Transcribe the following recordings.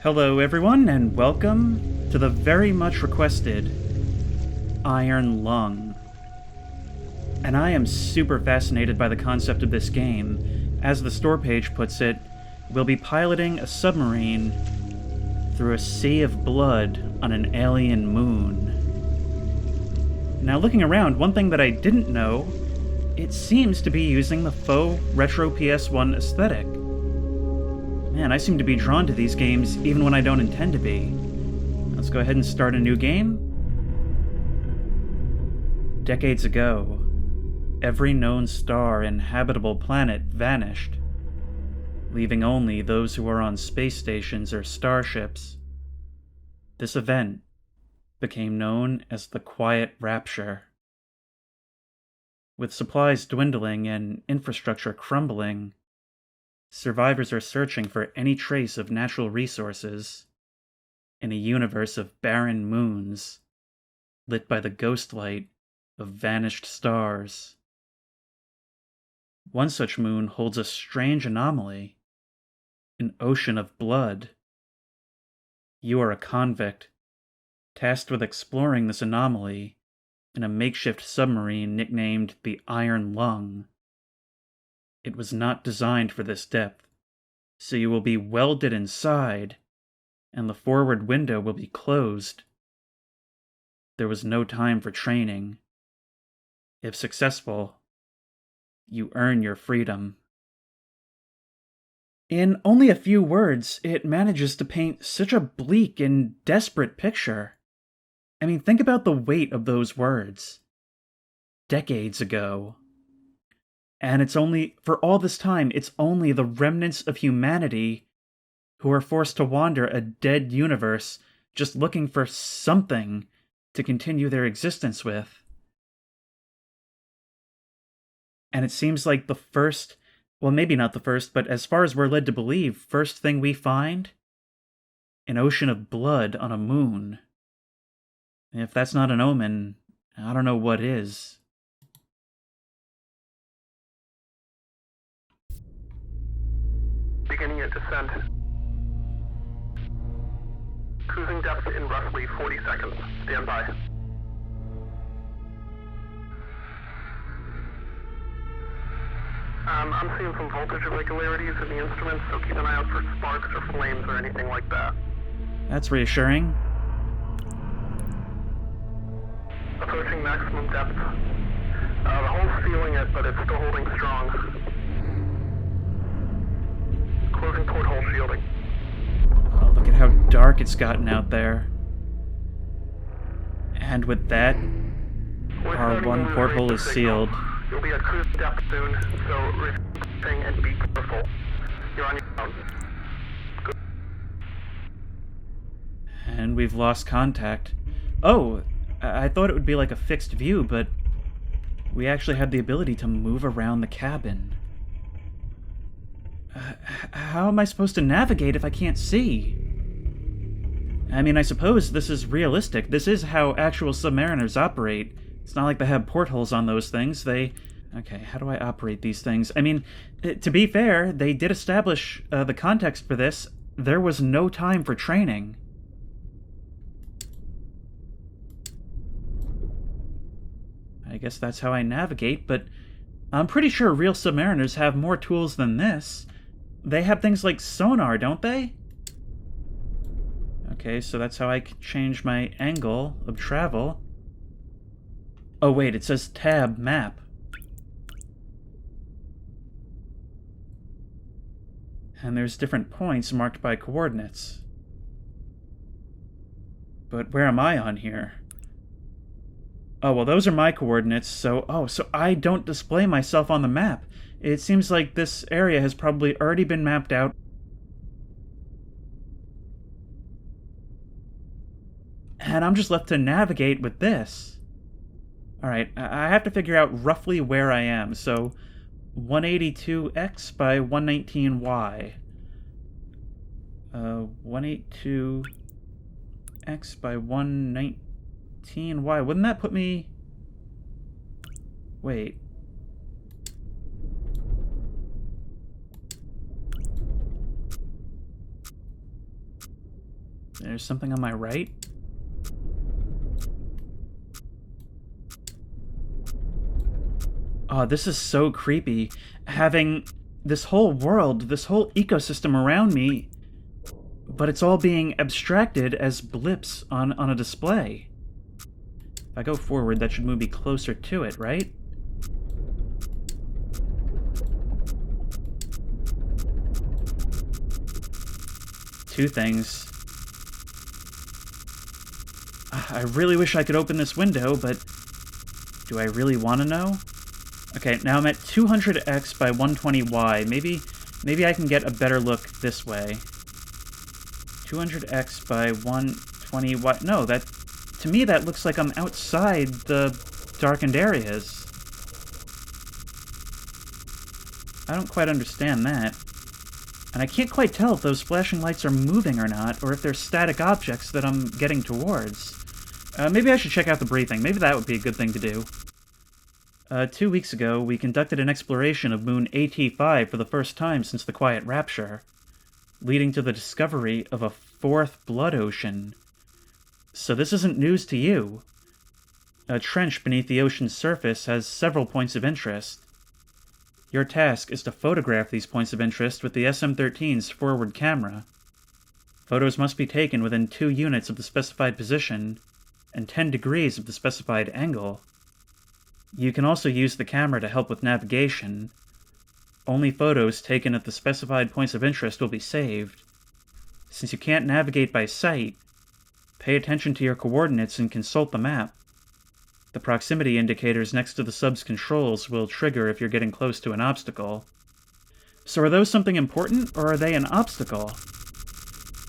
Hello, everyone, and welcome to the very much requested Iron Lung. And I am super fascinated by the concept of this game. As the store page puts it, we'll be piloting a submarine through a sea of blood on an alien moon. Now, looking around, one thing that I didn't know, it seems to be using the faux retro PS1 aesthetic. Man, I seem to be drawn to these games even when I don't intend to be. Let's go ahead and start a new game. Decades ago, every known star and habitable planet vanished, leaving only those who are on space stations or starships. This event became known as the Quiet Rapture. With supplies dwindling and infrastructure crumbling, survivors are searching for any trace of natural resources in a universe of barren moons lit by the ghost light of vanished stars. One such moon holds a strange anomaly, an ocean of blood. You are a convict, tasked with exploring this anomaly in a makeshift submarine nicknamed the Iron Lung. It was not designed for this depth, so you will be welded inside, and the forward window will be closed. There was no time for training. If successful, you earn your freedom. In only a few words, it manages to paint such a bleak and desperate picture. I mean, think about the weight of those words. Decades ago. And for all this time, it's only the remnants of humanity who are forced to wander a dead universe just looking for something to continue their existence with. And it seems like the first, well, maybe not the first, but as far as we're led to believe, first thing we find, an ocean of blood on a moon. And if that's not an omen, I don't know what is. Beginning your descent. Cruising depth in roughly 40 seconds. Stand by. I'm seeing some voltage irregularities in the instruments, so keep an eye out for sparks or flames or anything like that. That's reassuring. Approaching maximum depth. The hull's feeling it, but it's still holding strong. Closing porthole shielding. Oh, look at how dark it's gotten out there. And with that, our one porthole is sealed. You'll be at cruise depth soon, so reflecting and be careful. You're on your own. Good. And we've lost contact. Oh, I thought it would be like a fixed view, but we actually have the ability to move around the cabin. How am I supposed to navigate if I can't see? I mean, I suppose this is realistic. This is how actual submariners operate. It's not like they have portholes on those things. Okay, how do I operate these things? I mean, to be fair, they did establish the context for this. There was no time for training. I guess that's how I navigate, but I'm pretty sure real submariners have more tools than this. They have things like sonar, don't they? Okay, so that's how I can change my angle of travel. Oh wait, it says tab map. And there's different points marked by coordinates. But where am I on here? Oh, well, those are my coordinates, so I don't display myself on the map. It seems like this area has probably already been mapped out. And I'm just left to navigate with this. Alright, I have to figure out roughly where I am, so 182x by 119y. 182x by 119y. Wouldn't that put me... Wait. There's something on my right. Oh, this is so creepy. Having this whole world, this whole ecosystem around me, but it's all being abstracted as blips on a display. If I go forward, that should move me closer to it, right? Two things. I really wish I could open this window, but do I really want to know? Okay, now I'm at 200x by 120y. Maybe I can get a better look this way. 200x by 120y. No, to me that looks like I'm outside the darkened areas. I don't quite understand that. And I can't quite tell if those flashing lights are moving or not, or if they're static objects that I'm getting towards. Maybe I should check out the briefing. Maybe that would be a good thing to do. 2 weeks ago, we conducted an exploration of moon AT5 for the first time since the Quiet Rapture, leading to the discovery of a fourth blood ocean. So this isn't news to you. A trench beneath the ocean's surface has several points of interest. Your task is to photograph these points of interest with the SM-13's forward camera. Photos must be taken within 2 units of the specified position and 10 degrees of the specified angle. You can also use the camera to help with navigation. Only photos taken at the specified points of interest will be saved. Since you can't navigate by sight, pay attention to your coordinates and consult the map. The proximity indicators next to the sub's controls will trigger if you're getting close to an obstacle. So are those something important, or are they an obstacle?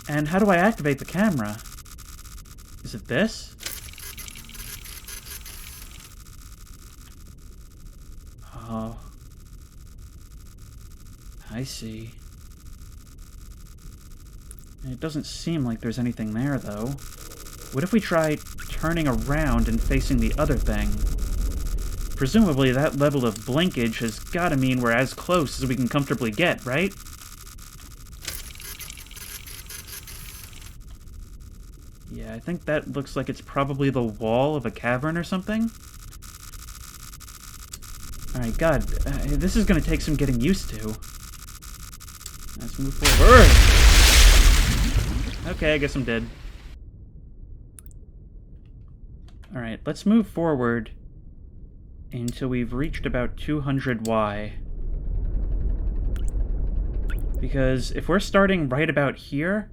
And how do I activate the camera? Is it this? Oh. I see. It doesn't seem like there's anything there, though. What if we try turning around and facing the other thing? Presumably that level of blinkage has gotta mean we're as close as we can comfortably get, right? Yeah, I think that looks like it's probably the wall of a cavern or something. Alright, God, this is gonna take some getting used to. Let's move forward. Okay, I guess I'm dead. Alright, let's move forward until we've reached about 200y. Because if we're starting right about here,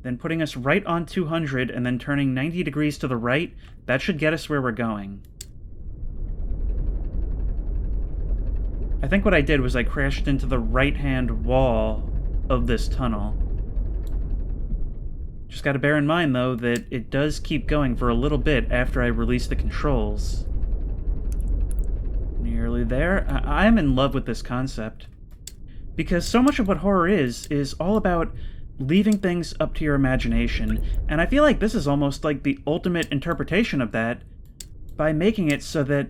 then putting us right on 200 and then turning 90 degrees to the right, that should get us where we're going. I think what I did was I crashed into the right-hand wall of this tunnel. Just gotta bear in mind, though, that it does keep going for a little bit after I release the controls. Nearly there. I'm in love with this concept. Because so much of what horror is all about leaving things up to your imagination, and I feel like this is almost like the ultimate interpretation of that, by making it so that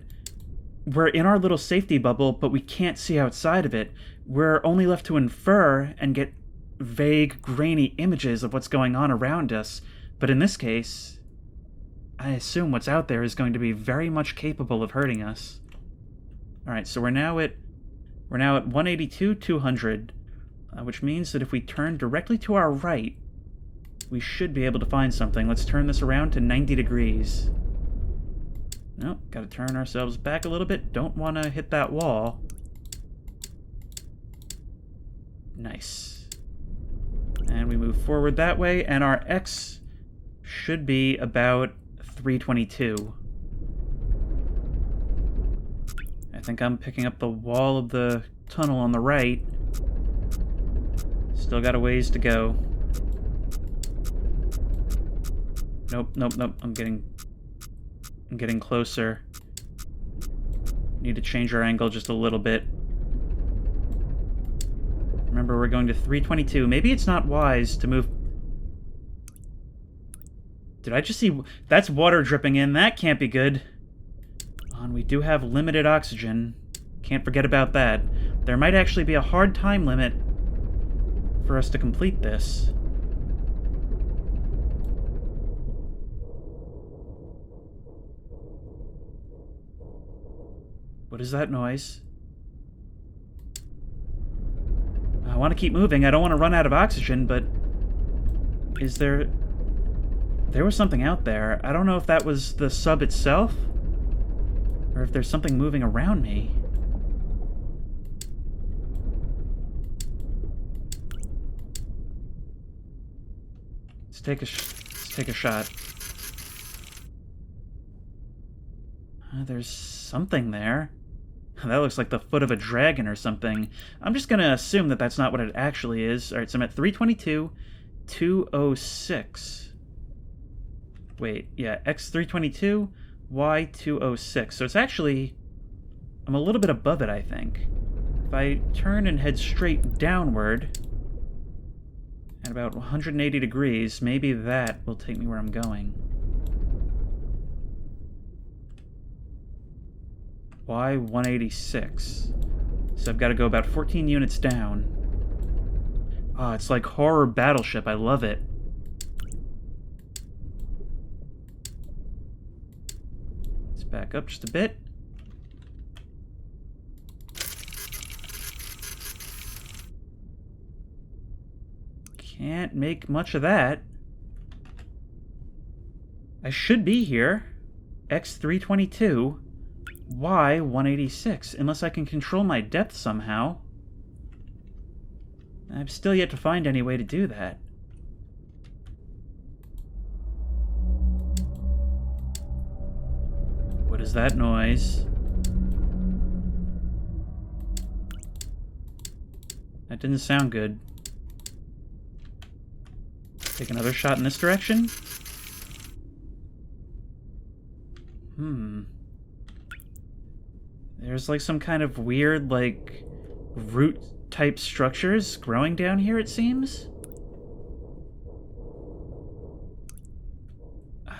we're in our little safety bubble, but we can't see outside of it. We're only left to infer and get vague, grainy images of what's going on around us. But in this case, I assume what's out there is going to be very much capable of hurting us. Alright, so we're now at 182, 200, which means that if we turn directly to our right, we should be able to find something. Let's turn this around to 90 degrees. Nope, gotta turn ourselves back a little bit. Don't want to hit that wall. Nice. And we move forward that way, and our X should be about 322. I think I'm picking up the wall of the tunnel on the right. Still got a ways to go. Nope, nope, nope. I'm getting closer. Need to change our angle just a little bit. Remember, we're going to 322. Maybe it's not wise to move... Did I just see... That's water dripping in. That can't be good. And we do have limited oxygen. Can't forget about that. There might actually be a hard time limit for us to complete this. What is that noise? I want to keep moving. I don't want to run out of oxygen, but... Is there... There was something out there. I don't know if that was the sub itself, or if there's something moving around me. Let's take a shot. There's something there. That looks like the foot of a dragon or something. I'm just gonna assume that that's not what it actually is. Alright, so I'm at 322, 206. Wait, yeah, X322, Y206. So it's actually... I'm a little bit above it, I think. If I turn and head straight downward at about 180 degrees, maybe that will take me where I'm going. Y186. So I've got to go about 14 units down. Oh, it's like horror battleship. I love it. Let's back up just a bit. Can't make much of that. I should be here. X322. Y186, unless I can control my depth somehow. I've still yet to find any way to do that. What is that noise? That didn't sound good. Take another shot in this direction? There's like some kind of weird, like, root-type structures growing down here, it seems?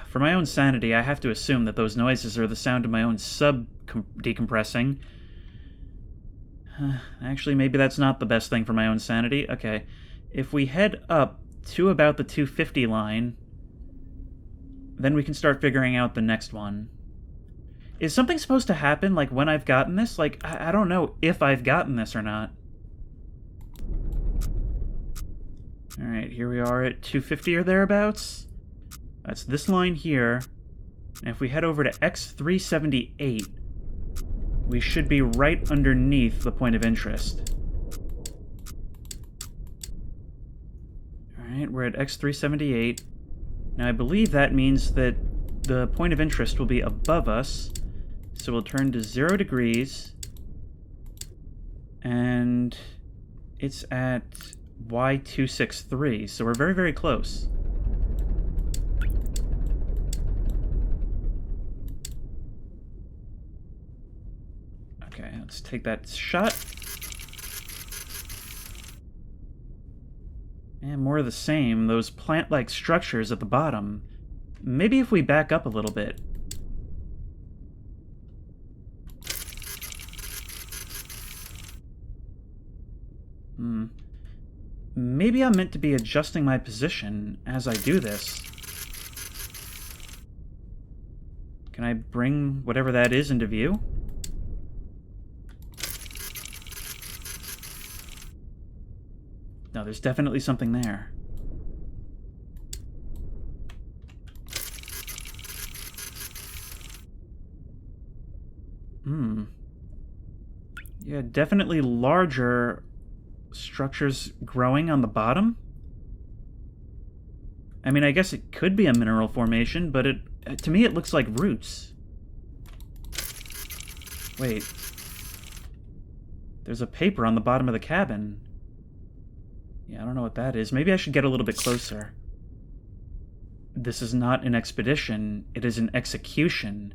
For my own sanity, I have to assume that those noises are the sound of my own sub decompressing. Actually, maybe that's not the best thing for my own sanity. Okay, if we head up to about the 250 line, then we can start figuring out the next one. Is something supposed to happen, like, when I've gotten this? Like, I don't know if I've gotten this or not. Alright, here we are at 250 or thereabouts. That's this line here. And if we head over to X378, we should be right underneath the point of interest. Alright, we're at X378. Now, I believe that means that the point of interest will be above us. So we'll turn to 0 degrees. And it's at Y263, so we're very, very close. Okay, let's take that shot. And more of the same, those plant-like structures at the bottom. Maybe if we back up a little bit. Maybe I'm meant to be adjusting my position as I do this. Can I bring whatever that is into view? No, there's definitely something there. Yeah, definitely larger structures growing on the bottom. I mean, I guess it could be a mineral formation, but to me it looks like roots. Wait. There's a paper on the bottom of the cabin. Yeah, I don't know what that is. Maybe I should get a little bit closer. This is not an expedition, it is an execution.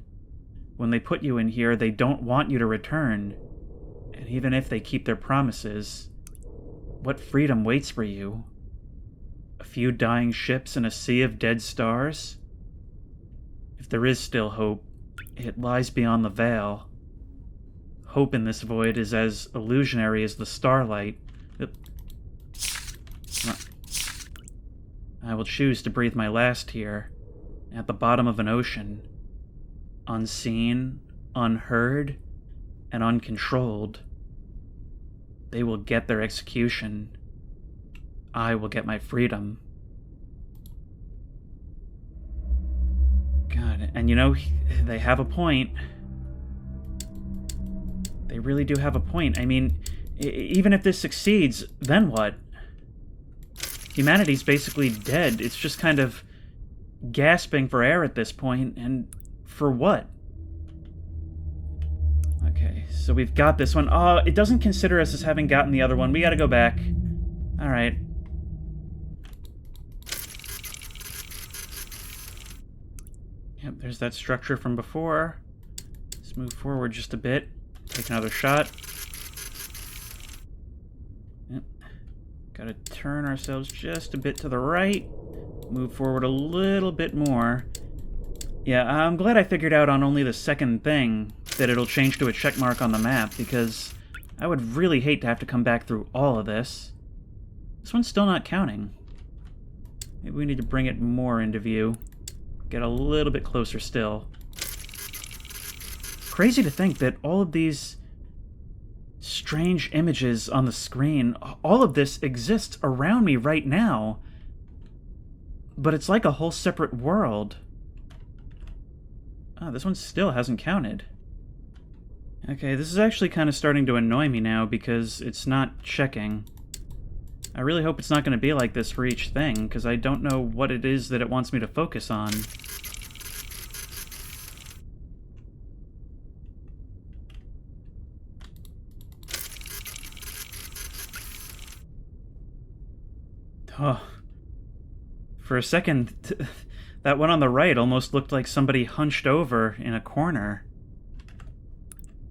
When they put you in here, they don't want you to return. And even if they keep their promises, what freedom waits for you? A few dying ships and a sea of dead stars? If there is still hope, it lies beyond the veil. Hope in this void is as illusionary as the starlight. I will choose to breathe my last here, at the bottom of an ocean. Unseen, unheard, and uncontrolled, they will get their execution. I will get my freedom. God, and you know, they have a point. They really do have a point. I mean, even if this succeeds, then what? Humanity's basically dead. It's just kind of gasping for air at this point, and for what? Okay, so we've got this one. Oh, it doesn't consider us as having gotten the other one. We gotta go back. Alright. Yep, there's that structure from before. Let's move forward just a bit. Take another shot. Yep. Gotta turn ourselves just a bit to the right. Move forward a little bit more. Yeah, I'm glad I figured out on only the second thing that it'll change to a check mark on the map, because I would really hate to have to come back through all of this. This one's still not counting. Maybe we need to bring it more into view. Get a little bit closer still. Crazy to think that all of these strange images on the screen, all of this exists around me right now. But it's like a whole separate world. Oh, this one still hasn't counted. Okay, this is actually kind of starting to annoy me now because it's not checking. I really hope it's not going to be like this for each thing, because I don't know what it is that it wants me to focus on. Oh. For a second, that one on the right almost looked like somebody hunched over in a corner.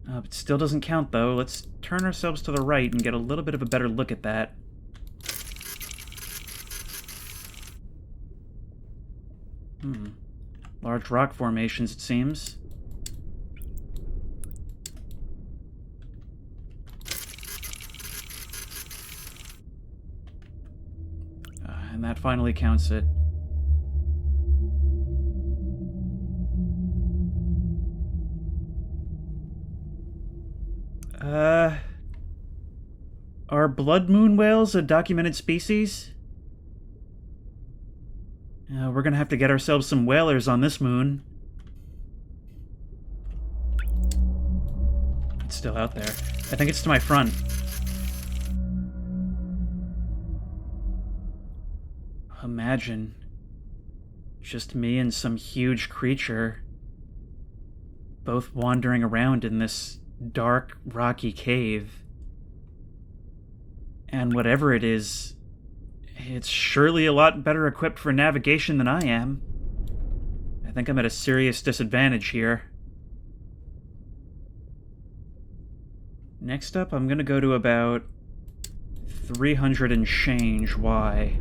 It still doesn't count, though. Let's turn ourselves to the right and get a little bit of a better look at that. Large rock formations, it seems. And that finally counts it. Are blood moon whales a documented species? We're gonna have to get ourselves some whalers on this moon. It's still out there. I think it's to my front. Imagine just me and some huge creature both wandering around in this dark, rocky cave. And whatever it is, it's surely a lot better equipped for navigation than I am. I think I'm at a serious disadvantage here. Next up, I'm gonna go to about 300 and change Y.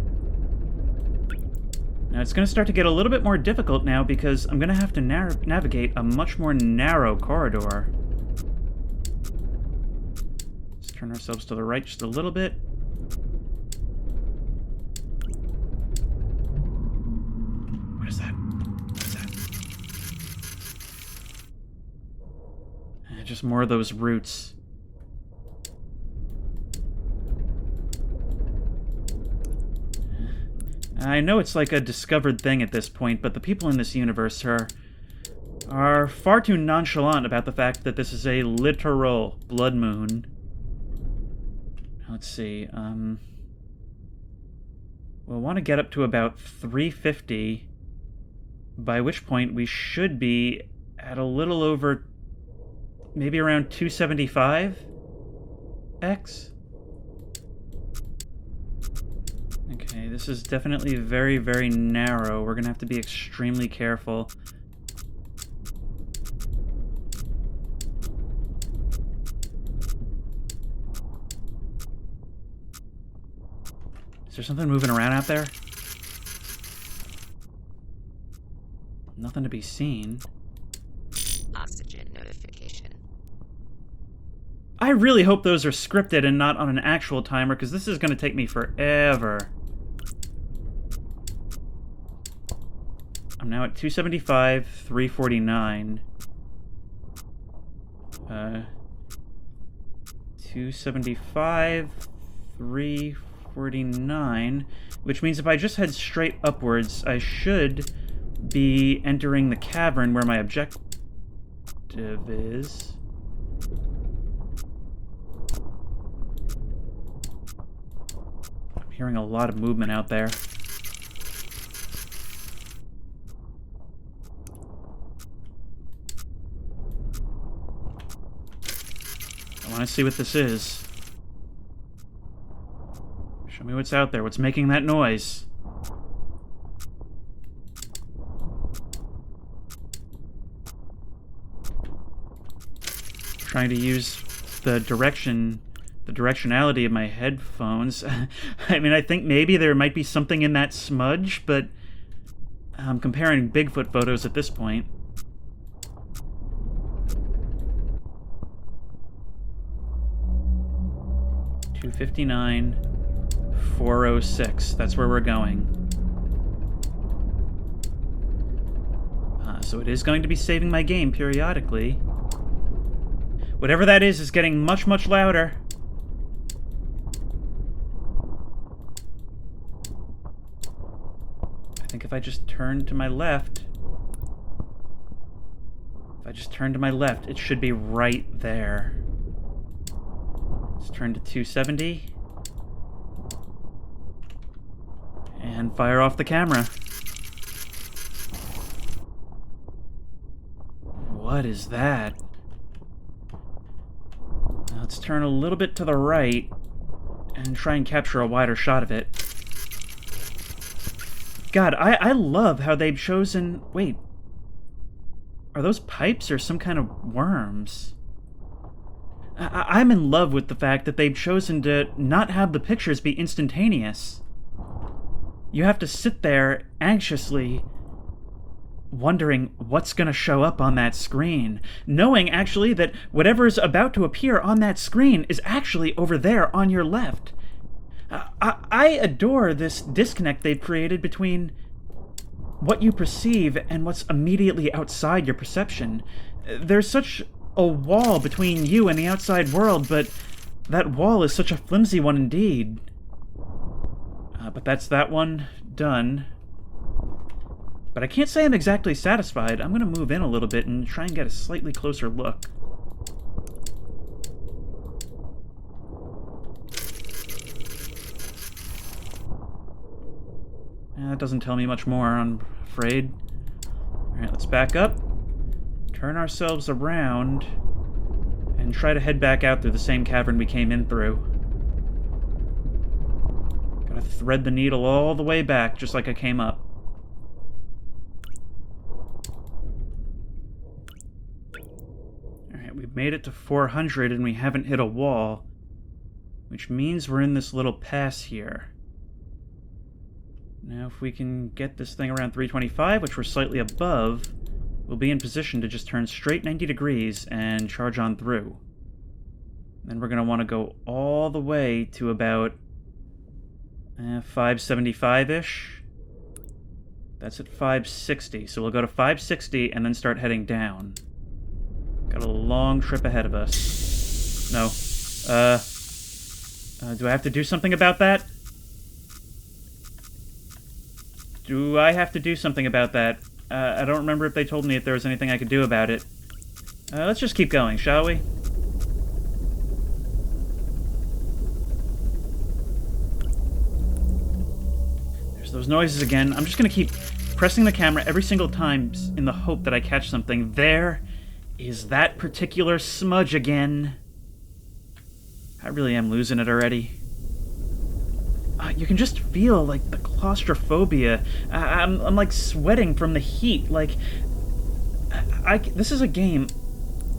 Now, it's gonna start to get a little bit more difficult now because I'm gonna have to navigate a much more narrow corridor. Let's turn ourselves to the right just a little bit. What is that? What is that? Just more of those roots. I know it's like a discovered thing at this point, but the people in this universe are far too nonchalant about the fact that this is a literal blood moon. Let's see, we'll want to get up to about 350, by which point we should be at a little over, maybe around 275 X? Okay, this is definitely very, very narrow. We're gonna have to be extremely careful. Is there something moving around out there? Nothing to be seen. Oxygen notification. I really hope those are scripted and not on an actual timer, because this is going to take me forever. I'm now at 275, 349. 275, 349, which means if I just head straight upwards, I should be entering the cavern where my objective is. I'm hearing a lot of movement out there. I want to see what this is. Show me what's out there. What's making that noise? Trying to use the directionality of my headphones. I mean, I think maybe there might be something in that smudge, but I'm comparing Bigfoot photos at this point. $259, 406. That's where we're going. So it is going to be saving my game periodically. Whatever that is getting much, much louder. I think if I just turn to my left... it should be right there. Let's turn to 270. And fire off the camera. What is that? Now let's turn a little bit to the right and try and capture a wider shot of it. God, I love how they've chosen... Wait. Are those pipes or some kind of worms? I'm in love with the fact that they've chosen to not have the pictures be instantaneous. You have to sit there anxiously wondering what's going to show up on that screen, knowing actually that whatever's about to appear on that screen is actually over there on your left. I adore this disconnect they've created between what you perceive and what's immediately outside your perception. There's such a wall between you and the outside world, but that wall is such a flimsy one indeed. But that's that one done. But I can't say I'm exactly satisfied. I'm going to move in a little bit and try and get a slightly closer look. That doesn't tell me much more, I'm afraid. Alright, let's back up. Turn ourselves around. And try to head back out through the same cavern we came in through. Gotta thread the needle all the way back, just like I came up. Alright, we've made it to 400 and we haven't hit a wall. Which means we're in this little pass here. Now, if we can get this thing around 325, which we're slightly above, we'll be in position to just turn straight 90 degrees and charge on through. Then we're going to want to go all the way to about 575-ish. That's at 560, so we'll go to 560 and then start heading down. Got a long trip ahead of us. No. Do I have to do something about that? Do I have to do something about that? I don't remember if they told me if there was anything I could do about it. Let's just keep going, shall we? There's those noises again. I'm just gonna keep pressing the camera every single time in the hope that I catch something. There is that particular smudge again. I really am losing it already. You can just feel, like, the claustrophobia. I'm like, sweating from the heat. Like, this is a game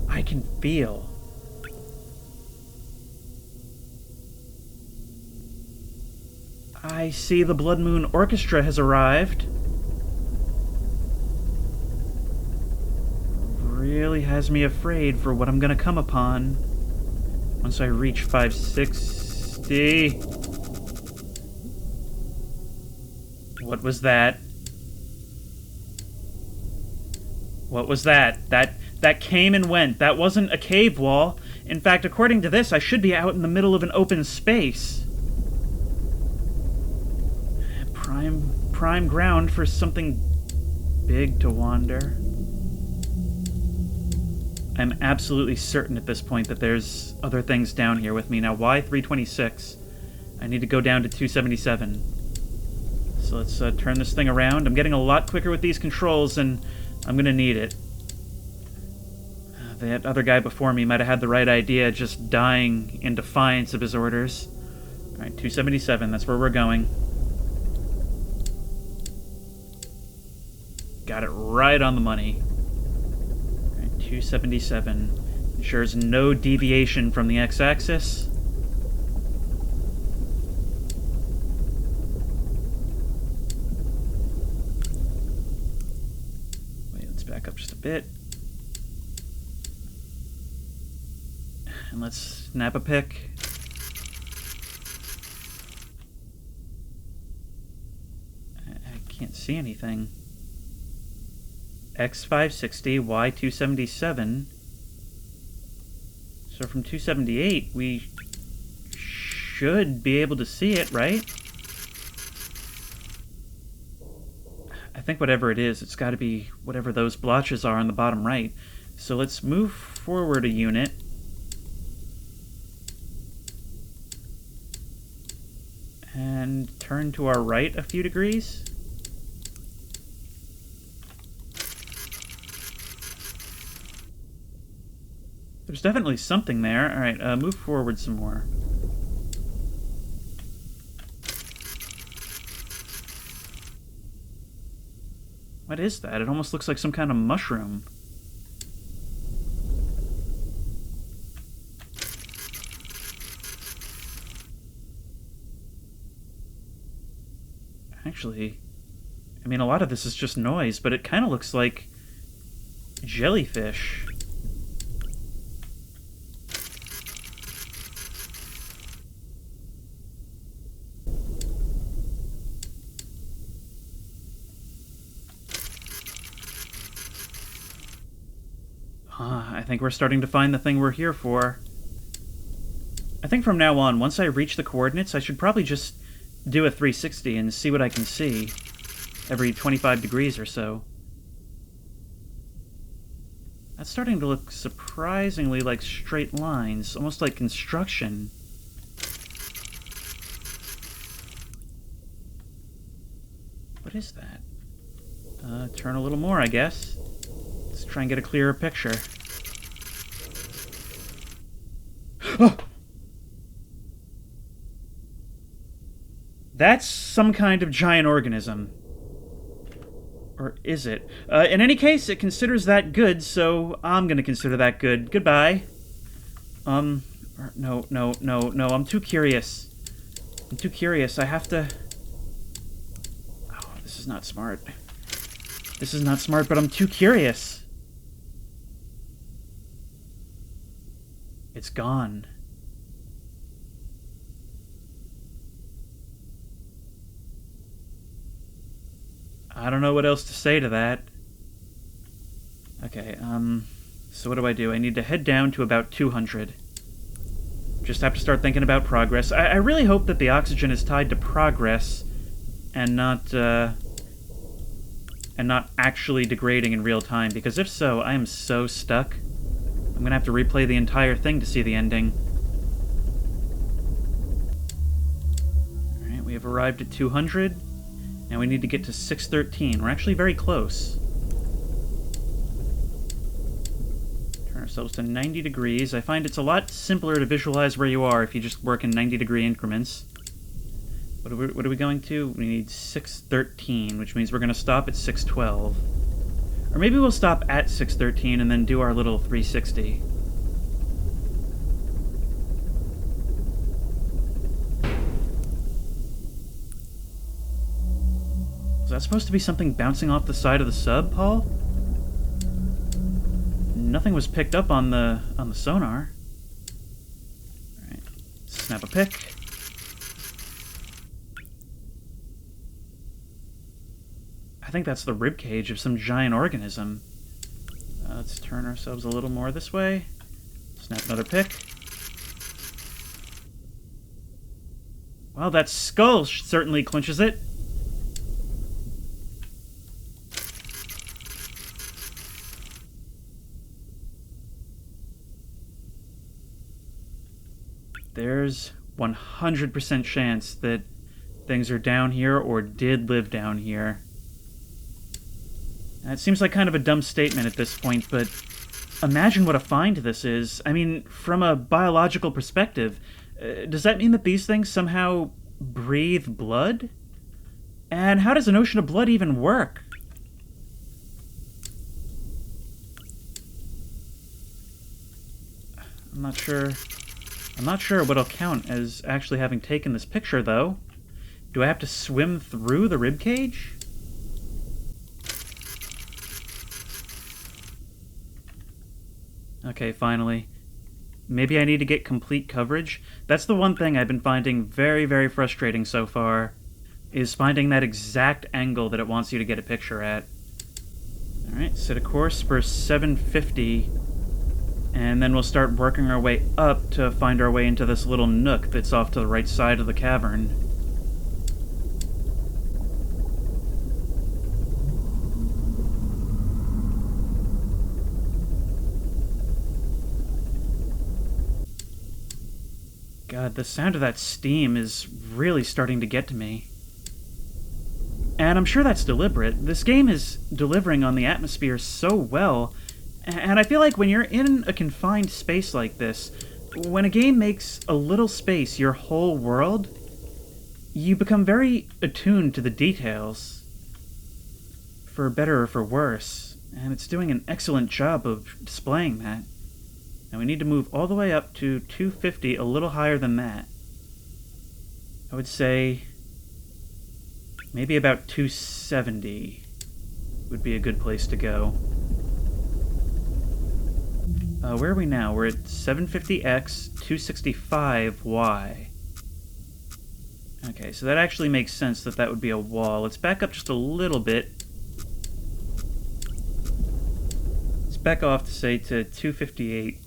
I can feel. I see the Blood Moon Orchestra has arrived. Really has me afraid for what I'm gonna come upon once I reach 560. What was that? What was that? That came and went. That wasn't a cave wall. In fact, according to this, I should be out in the middle of an open space. Prime ground for something big to wander. I'm absolutely certain at this point that there's other things down here with me. Now, why 326? I need to go down to 277. So let's turn this thing around. I'm getting a lot quicker with these controls, and I'm going to need it. That other guy before me might have had the right idea, just dying in defiance of his orders. Alright, 277, that's where we're going. Got it right on the money. Alright, 277. Ensures no deviation from the x-axis. Wait, let's back up just a bit. And let's snap a pic. I can't see anything. X560, Y277. So from 278, we should be able to see it, right? I think whatever it is, it's got to be whatever those blotches are on the bottom right. So let's move forward a unit. And turn to our right a few degrees. There's definitely something there. Alright, move forward some more. What is that? It almost looks like some kind of mushroom. Actually, I mean, a lot of this is just noise, but it kind of looks like jellyfish. I think we're starting to find the thing we're here for. I think from now on, once I reach the coordinates, I should probably just do a 360 and see what I can see every 25 degrees or so. That's starting to look surprisingly like straight lines, almost like construction. What is that? Turn a little more, I guess. Let's try and get a clearer picture. Oh! That's some kind of giant organism. Or is it? In any case, it considers that good, so I'm gonna consider that good. Goodbye. No, I'm too curious. I'm too curious. I have to... Oh, this is not smart. This is not smart, but I'm too curious. It's gone. I don't know what else to say to that. Okay, so what do? I need to head down to about 200. Just have to start thinking about progress. I really hope that the oxygen is tied to progress and not actually degrading in real time, because if so, I am so stuck. I'm gonna have to replay the entire thing to see the ending. Alright, we have arrived at 200. Now we need to get to 613. We're actually very close. Turn ourselves to 90 degrees. I find it's a lot simpler to visualize where you are if you just work in 90-degree increments. What are we going to? We need 613, which means we're going to stop at 612. Or maybe we'll stop at 613 and then do our little 360. Is that supposed to be something bouncing off the side of the sub, Paul? Nothing was picked up on the sonar. Alright, snap a pic. I think that's the ribcage of some giant organism. Let's turn ourselves a little more this way. Snap another pick. Well, that skull certainly clinches it. There's 100% chance that things are down here or did live down here. It seems like kind of a dumb statement at this point, but imagine what a find this is. I mean, from a biological perspective, does that mean that these things somehow breathe blood? And how does an ocean of blood even work? I'm not sure what'll count as actually having taken this picture, though. Do I have to swim through the ribcage? Okay, finally. Maybe I need to get complete coverage. That's the one thing I've been finding very, very frustrating so far, is finding that exact angle that it wants you to get a picture at. Alright, set a course for 750, and then we'll start working our way up to find our way into this little nook that's off to the right side of the cavern. God, the sound of that steam is really starting to get to me. And I'm sure that's deliberate. This game is delivering on the atmosphere so well, and I feel like when you're in a confined space like this, when a game makes a little space your whole world, you become very attuned to the details, for better or for worse, and it's doing an excellent job of displaying that. Now we need to move all the way up to 250, a little higher than that. I would say maybe about 270 would be a good place to go. Where are we now? We're at 750x, 265y. Okay, so that actually makes sense that that would be a wall. Let's back up just a little bit. Let's back off to, say, to 258.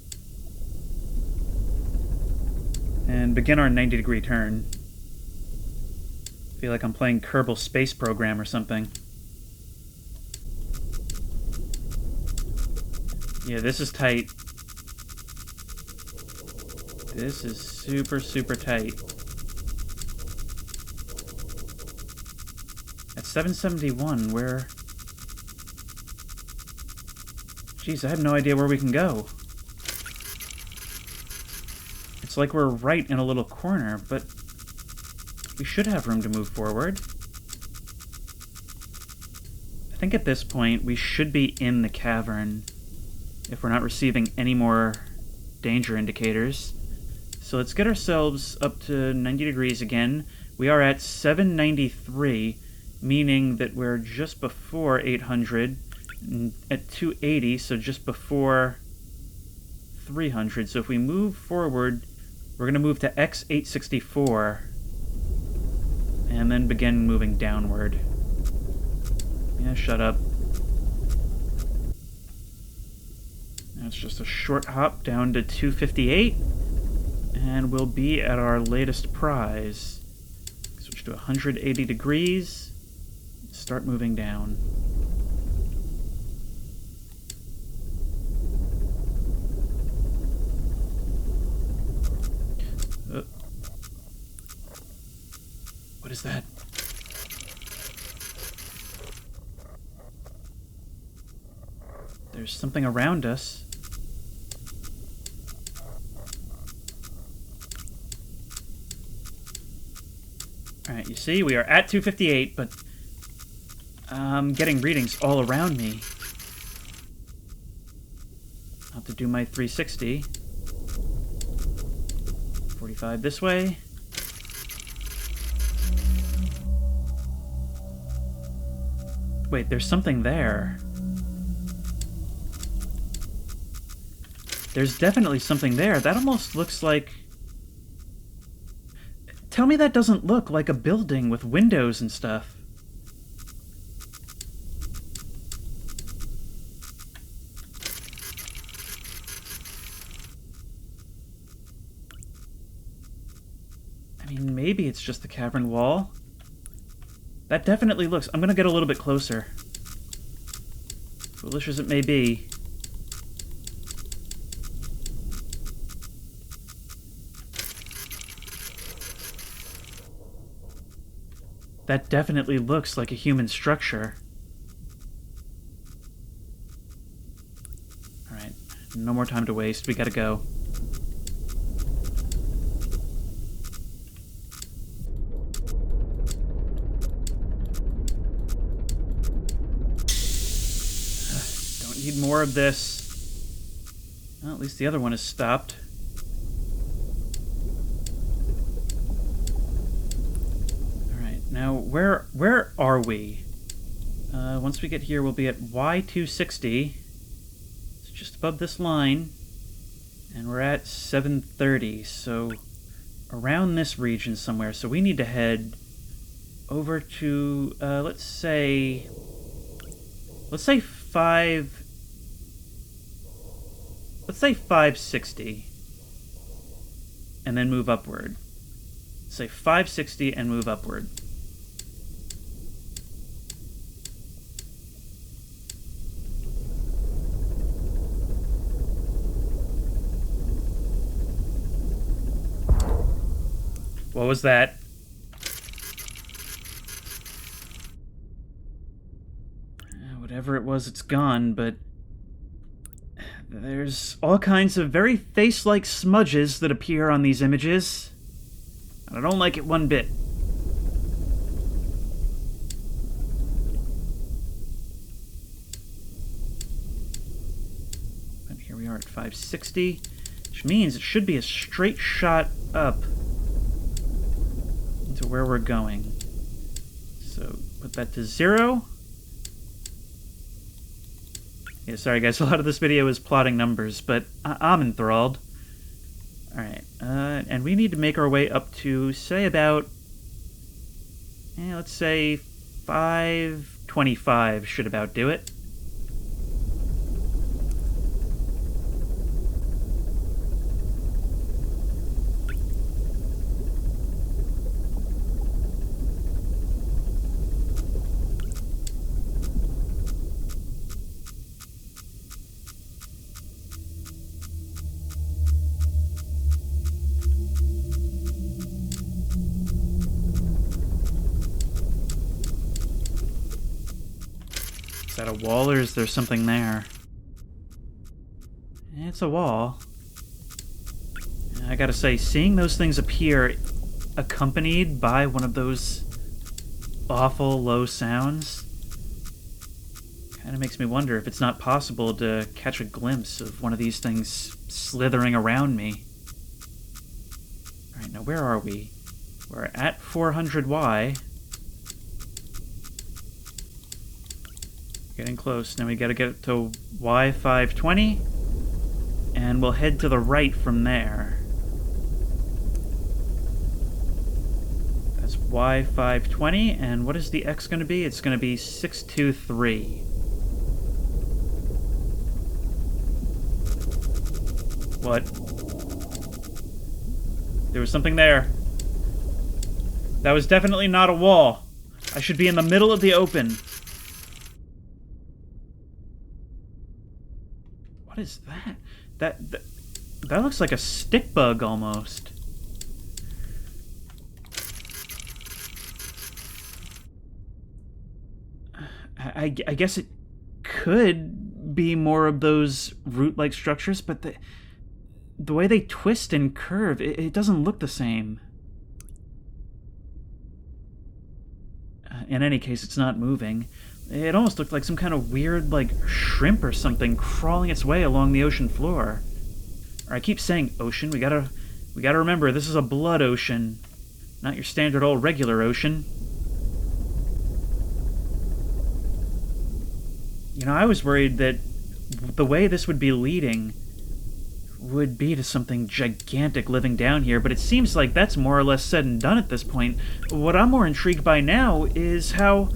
And begin our 90-degree turn. I feel like I'm playing Kerbal Space Program or something. Yeah, this is tight. This is super, super tight. At 771, where... Jeez, I have no idea where we can go. It's like we're right in a little corner, but we should have room to move forward. I think at this point we should be in the cavern if we're not receiving any more danger indicators. So let's get ourselves up to 90 degrees again. We are at 793, meaning that we're just before 800, at 280, so just before 300. So if we move forward, we're going to move to X864, and then begin moving downward. Yeah, shut up. Now it's just a short hop down to 258, and we'll be at our latest prize. Switch to 180 degrees, start moving down. What is that? There's something around us. Alright, you see, we are at 258, but I'm getting readings all around me. I'll have to do my 360. 45 this way. Wait, there's something there. There's definitely something there. That almost looks like... Tell me that doesn't look like a building with windows and stuff. mean, maybe it's just the cavern wall. That definitely looks... I'm gonna get a little bit closer. Foolish as it may be. That definitely looks like a human structure. Alright, no more time to waste. We gotta go. Don't need more of this. Well, at least the other one is stopped. Now, where are we? Once we get here, we'll be at Y260. It's just above this line. And we're at 730, so around this region somewhere. So we need to head over to, let's say 560. And then move upward. Say 560 and move upward. What was that? Whatever it was, it's gone, but there's all kinds of very face-like smudges that appear on these images, and I don't like it one bit. But here we are at 560, which means it should be a straight shot up to where we're going. So put that to 0. Yeah, sorry guys, a lot of this video is plotting numbers, but I'm enthralled. Alright, and we need to make our way up to, say, about, let's say 525 should about do it. Is that a wall, or is there something there? It's a wall. I gotta say, seeing those things appear accompanied by one of those awful low sounds kind of makes me wonder if it's not possible to catch a glimpse of one of these things slithering around me. Alright, now where are we? We're at 400Y. Getting close. Now we gotta get to Y520, and we'll head to the right from there. That's Y520, and what is the X gonna be? It's gonna be 623. What? There was something there. That was definitely not a wall. I should be in the middle of the open. What is that? That looks like a stick bug almost. I guess it could be more of those root-like structures, but the way they twist and curve, it doesn't look the same. In any case, it's not moving. It almost looked like some kind of weird, like, shrimp or something crawling its way along the ocean floor. Or I keep saying ocean. We gotta remember, this is a blood ocean, not your standard old regular ocean. You know, I was worried that the way this would be leading would be to something gigantic living down here, but it seems like that's more or less said and done at this point. What I'm more intrigued by now is how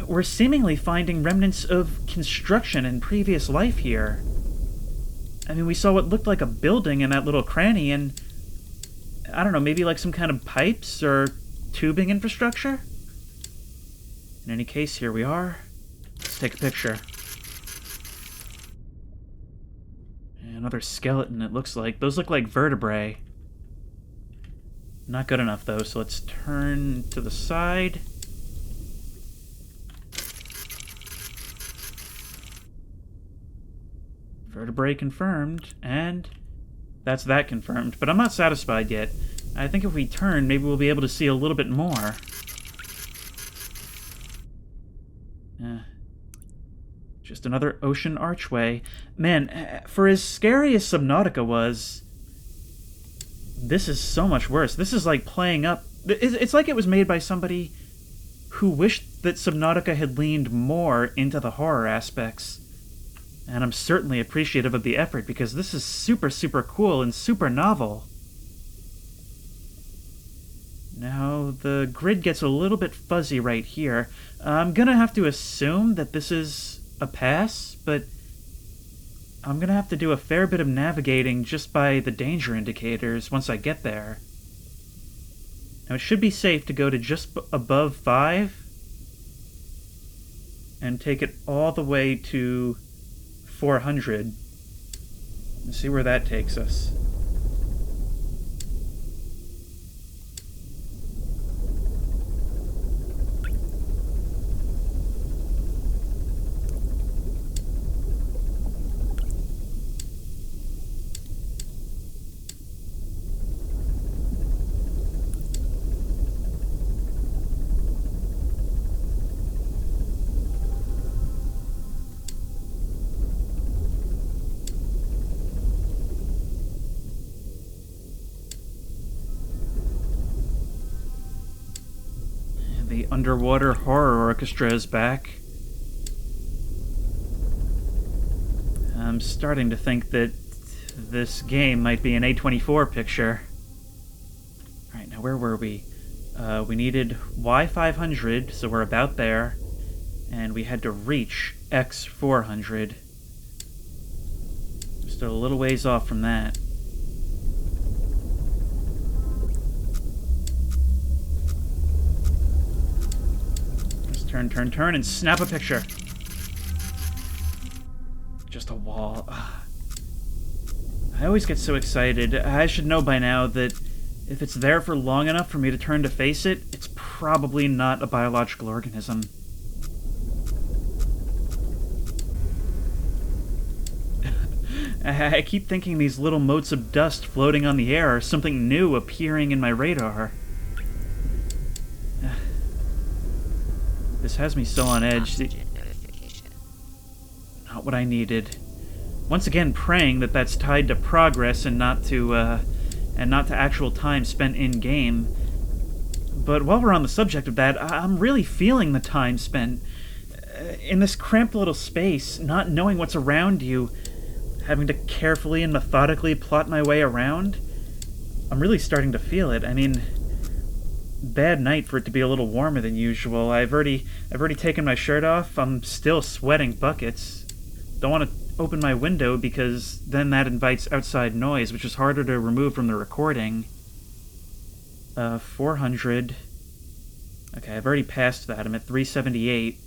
we're seemingly finding remnants of construction and previous life here. I mean, we saw what looked like a building in that little cranny, and I don't know, maybe like some kind of pipes or tubing infrastructure? In any case, here we are. Let's take a picture. Another skeleton, it looks like. Those look like vertebrae. Not good enough, though, so let's turn to the side. Vertebrae confirmed, and that's that confirmed. But I'm not satisfied yet. I think if we turn, maybe we'll be able to see a little bit more. Just another ocean archway. Man, for as scary as Subnautica was, this is so much worse. This is like playing up... It's like it was made by somebody who wished that Subnautica had leaned more into the horror aspects. And I'm certainly appreciative of the effort, because this is super, super cool and super novel. Now, the grid gets a little bit fuzzy right here. I'm gonna have to assume that this is a pass, but I'm gonna have to do a fair bit of navigating just by the danger indicators once I get there. Now, it should be safe to go to just above 5 and take it all the way to 400 and see where that takes us. The underwater horror orchestra is back. I'm starting to think that this game might be an A24 picture. Alright, now where were we? We needed Y500, so we're about there. And we had to reach X400. We're still a little ways off from that. Turn, and snap a picture. Just a wall. I always get so excited. I should know by now that if it's there for long enough for me to turn to face it, it's probably not a biological organism. I keep thinking these little motes of dust floating on the air are something new appearing in my radar. This has me so on edge. Not what I needed. Once again, praying that that's tied to progress and not to actual time spent in game. But while we're on the subject of that, I'm really feeling the time spent in this cramped little space, not knowing what's around you, having to carefully and methodically plot my way around. I'm really starting to feel it. I mean, bad night for it to be a little warmer than usual. I've already taken my shirt off. I'm still sweating buckets. Don't want to open my window because then that invites outside noise, which is harder to remove from the recording. 400. Okay, I've already passed that. I'm at 378.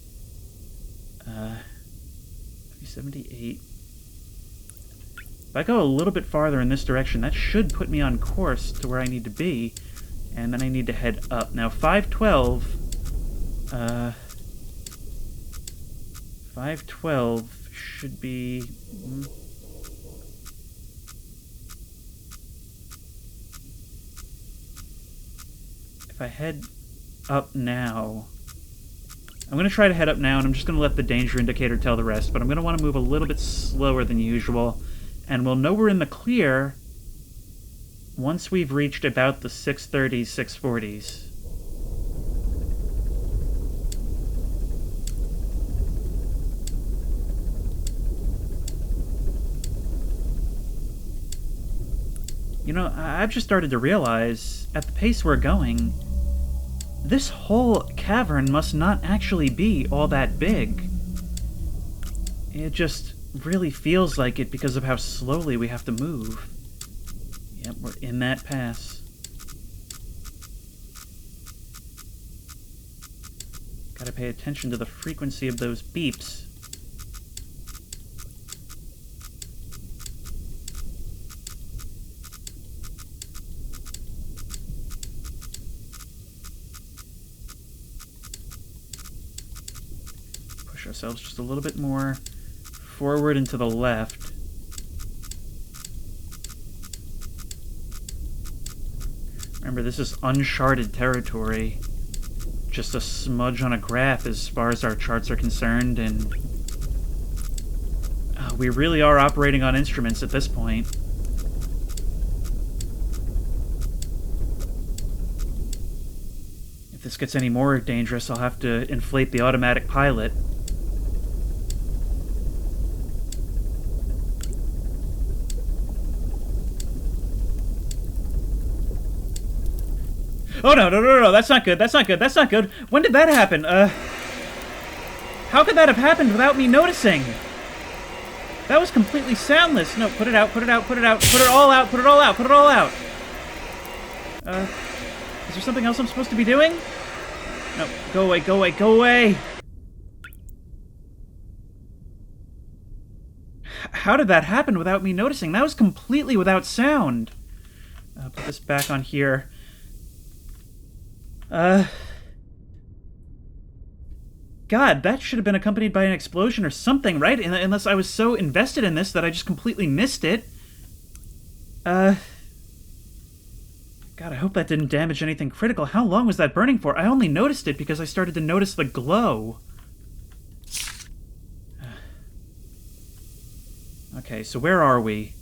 378. If I go a little bit farther in this direction, that should put me on course to where I need to be. And then I need to head up. Now, 512... 512 should be... If I head up now... I'm going to try to head up now, and I'm just going to let the danger indicator tell the rest, but I'm going to want to move a little bit slower than usual, and we'll know we're in the clear once we've reached about the 630s, 640s. You know, I've just started to realize, at the pace we're going, this whole cavern must not actually be all that big. It just really feels like it because of how slowly we have to move. Yep, we're in that pass. Gotta pay attention to the frequency of those beeps. Push ourselves just a little bit more forward and to the left. Remember, this is uncharted territory. Just a smudge on a graph as far as our charts are concerned, and we really are operating on instruments at this point. If this gets any more dangerous, I'll have to inflate the automatic pilot. Oh, no, that's not good, that's not good, that's not good. When did that happen? How could that have happened without me noticing? That was completely soundless. No, put it out, put it out, put it out, put it all out, put it all out, put it all out. Is there something else I'm supposed to be doing? No, go away, go away, go away! How did that happen without me noticing? That was completely without sound. Put this back on here. God, that should have been accompanied by an explosion or something, right? Unless I was so invested in this that I just completely missed it. God, I hope that didn't damage anything critical. How long was that burning for? I only noticed it because I started to notice the glow. Okay, so where are we?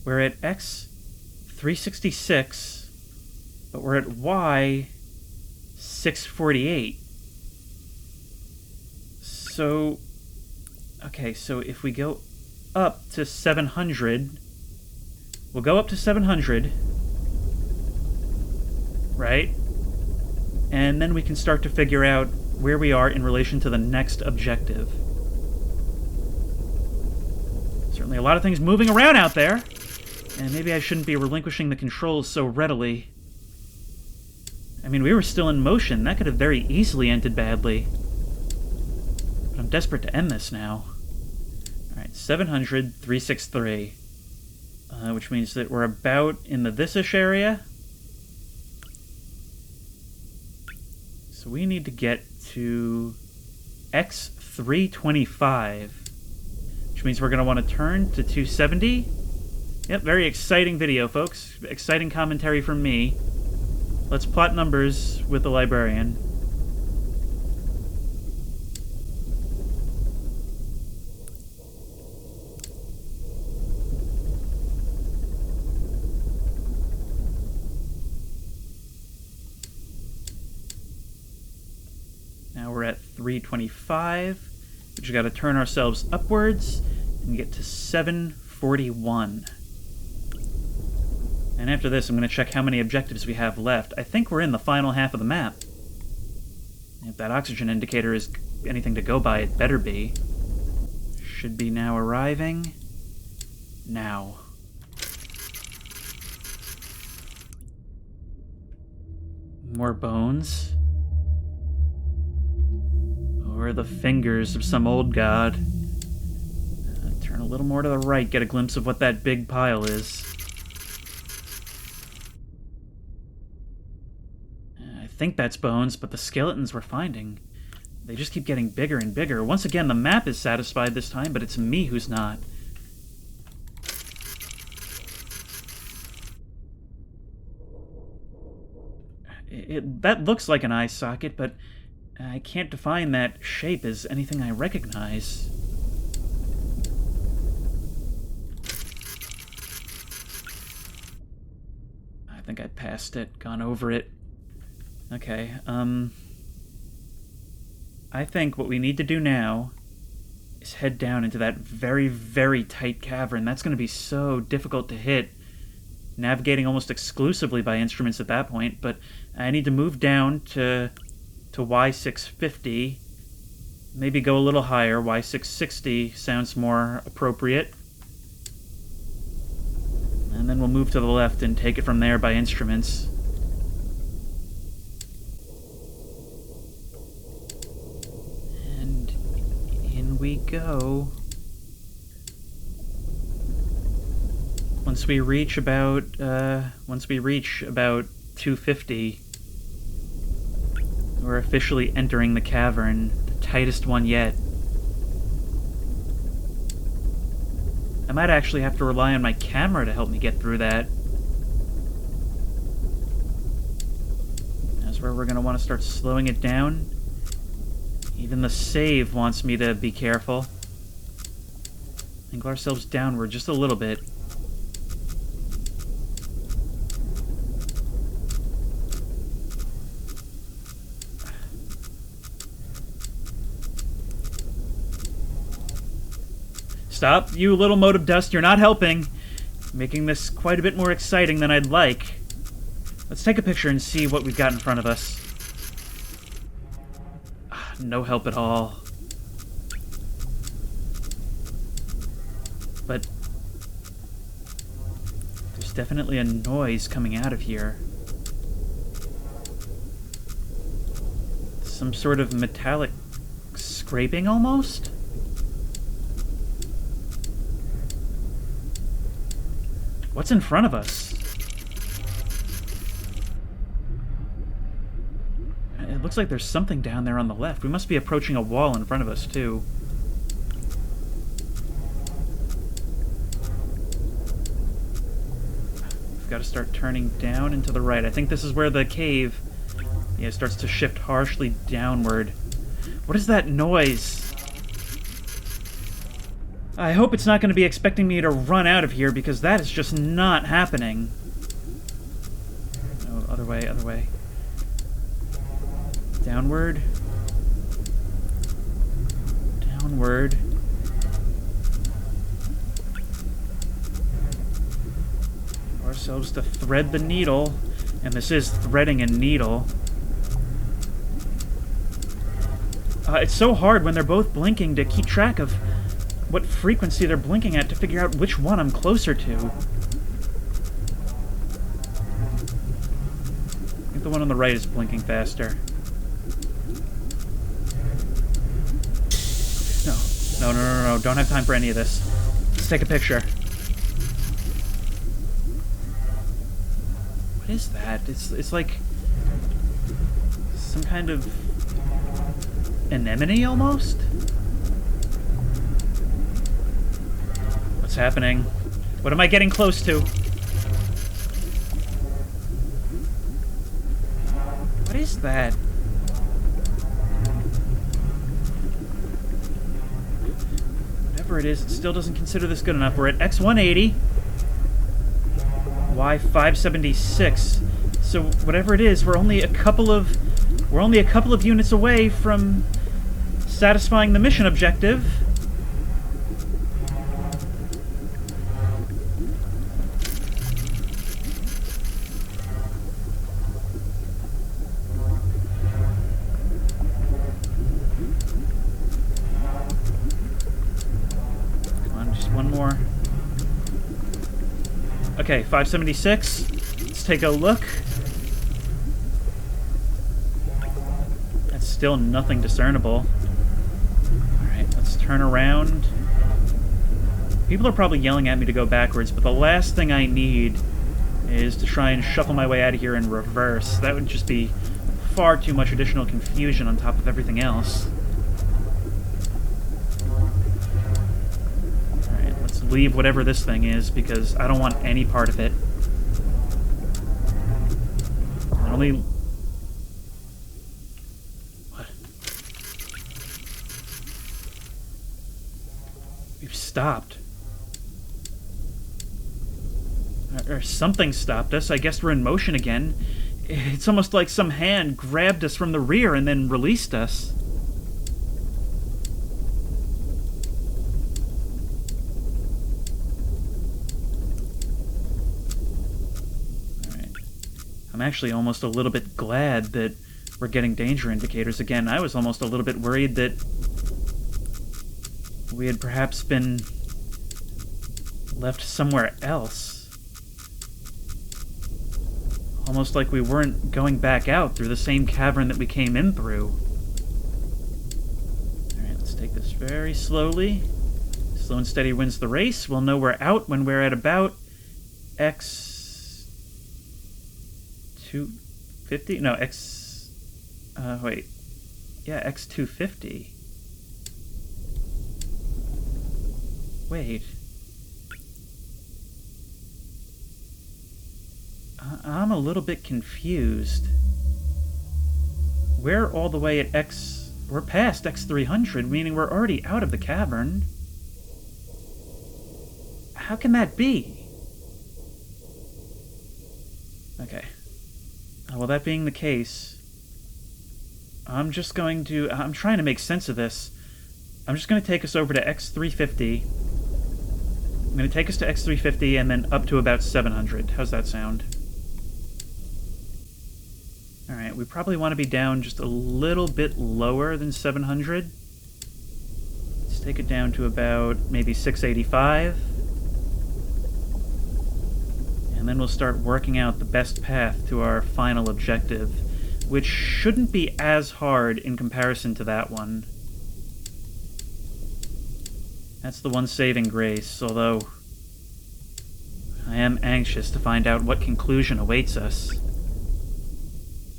We're at X 366, but we're at Y 648. So, okay, so if we go up to 700, we'll go up to 700, right? And then we can start to figure out where we are in relation to the next objective. Certainly a lot of things moving around out there, and maybe I shouldn't be relinquishing the controls so readily. I mean, we were still in motion. That could have very easily ended badly. But I'm desperate to end this now. Alright, 700, 363. Which means that we're about in the this-ish area. So we need to get to X325. Which means we're going to want to turn to 270. Yep, very exciting video, folks. Exciting commentary from me. Let's plot numbers with the librarian. Now we're at 325, which we got to turn ourselves upwards and get to 741. And after this, I'm going to check how many objectives we have left. I think we're in the final half of the map. If that oxygen indicator is anything to go by, it better be. Should be now arriving. Now. More bones. Or the fingers of some old god. Turn a little more to the right, get a glimpse of what that big pile is. I think that's bones, but the skeletons we're finding, they just keep getting bigger and bigger. Once again, the map is satisfied this time, but it's me who's not. That looks like an eye socket, but I can't define that shape as anything I recognize. I think I passed it, gone over it. Okay, I think what we need to do now is head down into that very, very tight cavern. That's going to be so difficult to hit, navigating almost exclusively by instruments at that point, but I need to move down to Y650, maybe go a little higher. Y660 sounds more appropriate. And then we'll move to the left and take it from there by instruments. we go. Once we reach about 250, we're officially entering the cavern, the tightest one yet. I might actually have to rely on my camera to help me get through that. That's where we're going to want to start slowing it down. Even the save wants me to be careful. Angle ourselves downward just a little bit. Stop, you little mote of dust, you're not helping. Making this quite a bit more exciting than I'd like. Let's take a picture and see what we've got in front of us. No help at all. But there's definitely a noise coming out of here. Some sort of metallic scraping almost? What's in front of us? It looks like there's something down there on the left. We must be approaching a wall in front of us, too. We've got to start turning down and to the right. I think this is where the cave, starts to shift harshly downward. What is that noise? I hope it's not going to be expecting me to run out of here, because that is just not happening. Oh, other way, other way. Downward. Downward. Ourselves to thread the needle, and this is threading a needle. It's so hard when they're both blinking to keep track of what frequency they're blinking at to figure out which one I'm closer to. I think the one on the right is blinking faster. No, don't have time for any of this. Let's take a picture. What is that? It's like some kind of anemone almost? What's happening? What am I getting close to? What is that? Whatever it is, it still doesn't consider this good enough. We're at X180. Y576. So whatever it is, we're only a couple of units away from satisfying the mission objective. Okay, 576. Let's take a look. That's still nothing discernible. Alright, let's turn around. People are probably yelling at me to go backwards, but the last thing I need is to try and shuffle my way out of here in reverse. That would just be far too much additional confusion on top of everything else. Leave whatever this thing is, because I don't want any part of it. What? We've stopped. Or something stopped us. I guess we're in motion again. It's almost like some hand grabbed us from the rear and then released us. I'm actually almost a little bit glad that we're getting danger indicators again. I was almost a little bit worried that we had perhaps been left somewhere else. Almost like we weren't going back out through the same cavern that we came in through. Alright, let's take this very slowly. Slow and steady wins the race. We'll know we're out when we're at about X250? No, wait. Yeah, X250. Wait. I'm a little bit confused. We're all the way at we're past X300, meaning we're already out of the cavern. How can that be? Okay. Well, that being the case, I'm trying to make sense of this. I'm just going to take us over to X350. I'm going to take us to X350 and then up to about 700. How's that sound? Alright, we probably want to be down just a little bit lower than 700. Let's take it down to about maybe 685. And then we'll start working out the best path to our final objective, which shouldn't be as hard in comparison to that one. That's the one saving grace, although I am anxious to find out what conclusion awaits us.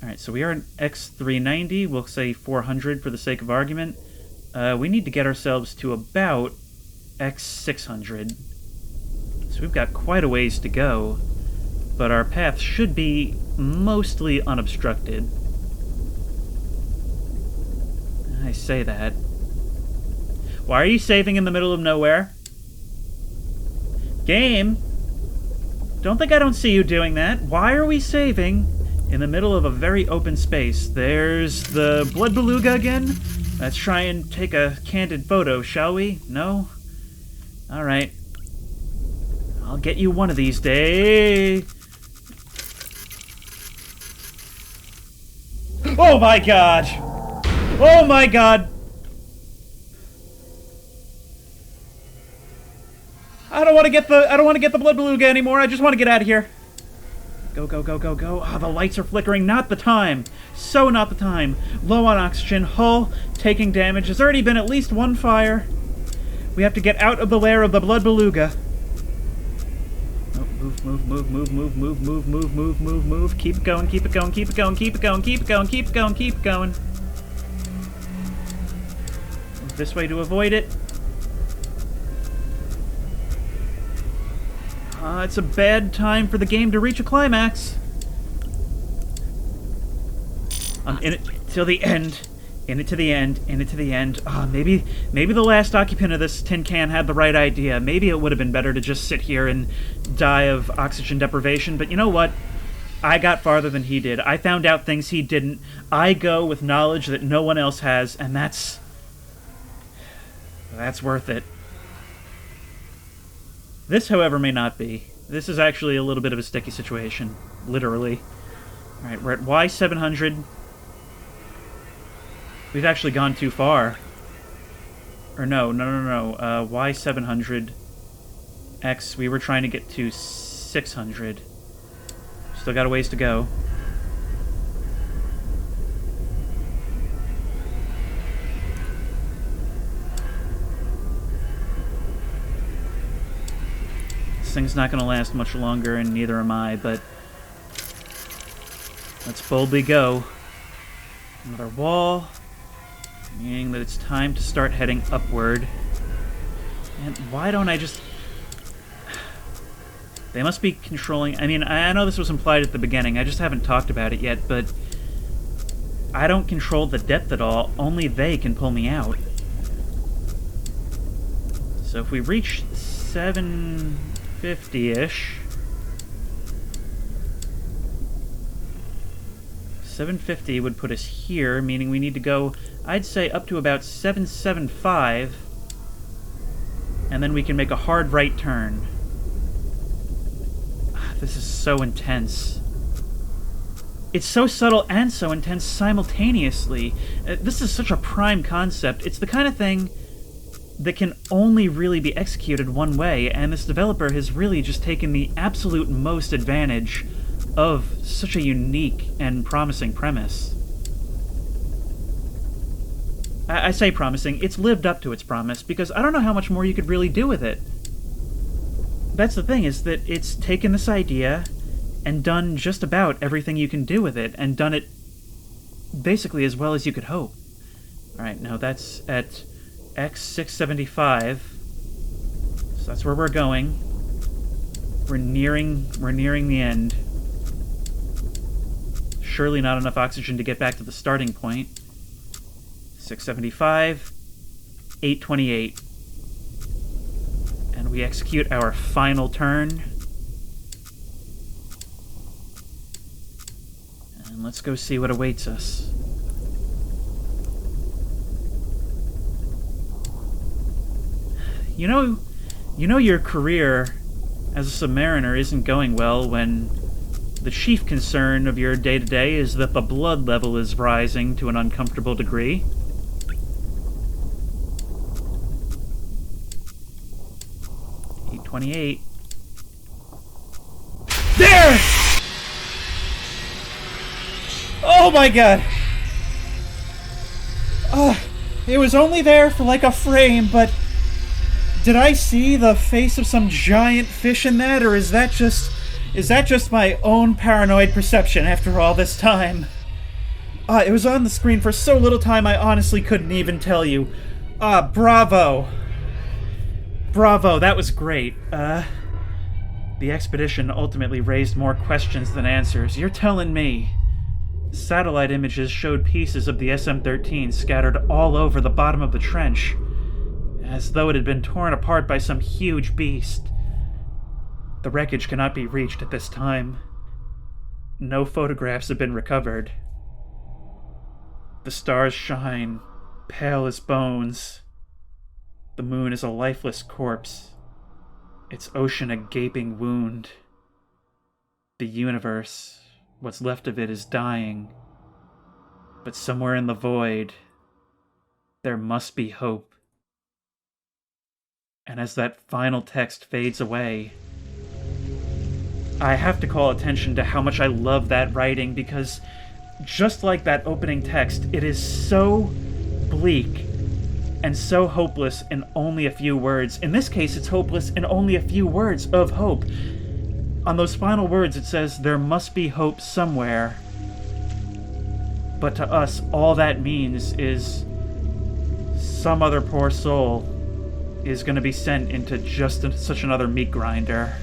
Alright, so we are at X390, we'll say 400 for the sake of argument. We need to get ourselves to about X600. So we've got quite a ways to go, but our path should be mostly unobstructed. I say that. Why are you saving in the middle of nowhere? Game? Don't think I don't see you doing that. Why are we saving in the middle of a very open space? There's the blood beluga again? Let's try and take a candid photo, shall we? No? Alright. I'll get you one of these days. Oh my god! Oh my god! I don't want to get the blood beluga anymore. I just want to get out of here. Go, go, go, go, go. Ah, the lights are flickering. Not the time. So not the time. Low on oxygen. Hull taking damage. There's already been at least one fire. We have to get out of the lair of the blood beluga. Oh, move, move, move, move, move, move, move, move, move, move, move. Keep it going, keep it going, keep it going, keep it going, keep it going, keep it going, keep it going. Move this way to avoid it. It's a bad time for the game to reach a climax. I'm in it till the end. In it to the end. In it to the end. Maybe the last occupant of this tin can had the right idea. Maybe it would have been better to just sit here and die of oxygen deprivation. But you know what? I got farther than he did. I found out things he didn't. I go with knowledge that no one else has, and that's worth it. This, however, may not be. This is actually a little bit of a sticky situation. Literally. Alright, we're at Y700. We've actually gone too far. Or no. Y700. X, we were trying to get to 600. Still got a ways to go. This thing's not going to last much longer, and neither am I, but let's boldly go. Another wall, meaning that it's time to start heading upward. And why don't I just... They must be controlling... I mean, I know this was implied at the beginning, I just haven't talked about it yet, but I don't control the depth at all. Only they can pull me out. So if we reach 750-ish... 750 would put us here, meaning we need to go, I'd say, up to about 775, and then we can make a hard right turn. This is so intense. It's so subtle and so intense simultaneously. This is such a prime concept. It's the kind of thing that can only really be executed one way, and this developer has really just taken the absolute most advantage of such a unique and promising premise. I say promising, it's lived up to its promise, because I don't know how much more you could really do with it. That's the thing, is that it's taken this idea and done just about everything you can do with it, and done it basically as well as you could hope. Alright, now that's at X675, so that's where we're going. We're nearing the end. Surely not enough oxygen to get back to the starting point. 675, 828. And we execute our final turn. And let's go see what awaits us. You know your career as a submariner isn't going well when the chief concern of your day-to-day is that the blood level is rising to an uncomfortable degree. .28. There! Oh my god! It was only there for like a frame, but did I see the face of some giant fish in that, or is that just my own paranoid perception after all this time? It was on the screen for so little time I honestly couldn't even tell you. Bravo! Bravo, that was great. The expedition ultimately raised more questions than answers. You're telling me. Satellite images showed pieces of the SM-13 scattered all over the bottom of the trench, as though it had been torn apart by some huge beast. The wreckage cannot be reached at this time. No photographs have been recovered. The stars shine, pale as bones. The moon is a lifeless corpse, its ocean a gaping wound. The universe, what's left of it, is dying. But somewhere in the void, there must be hope. And as that final text fades away, I have to call attention to how much I love that writing, because just like that opening text, it is so bleak and so hopeless in only a few words. In this case, it's hopeless in only a few words of hope. On those final words, it says, there must be hope somewhere. But to us, all that means is some other poor soul is going to be sent into just such another meat grinder.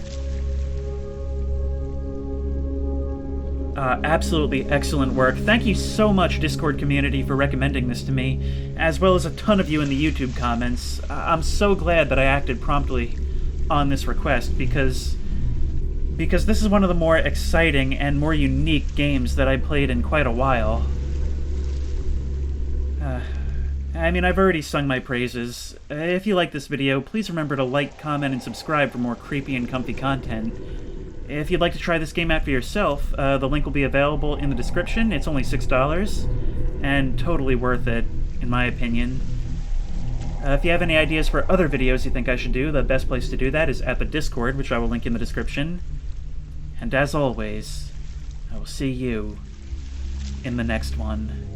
Absolutely excellent work. Thank you so much, Discord community, for recommending this to me, as well as a ton of you in the YouTube comments. I'm so glad that I acted promptly on this request, because this is one of the more exciting and more unique games that I played in quite a while. I mean, I've already sung my praises. If you like this video, please remember to like, comment, and subscribe for more creepy and comfy content. If you'd like to try this game out for yourself, the link will be available in the description. It's only $6, and totally worth it, in my opinion. If you have any ideas for other videos you think I should do, the best place to do that is at the Discord, which I will link in the description. And as always, I will see you in the next one.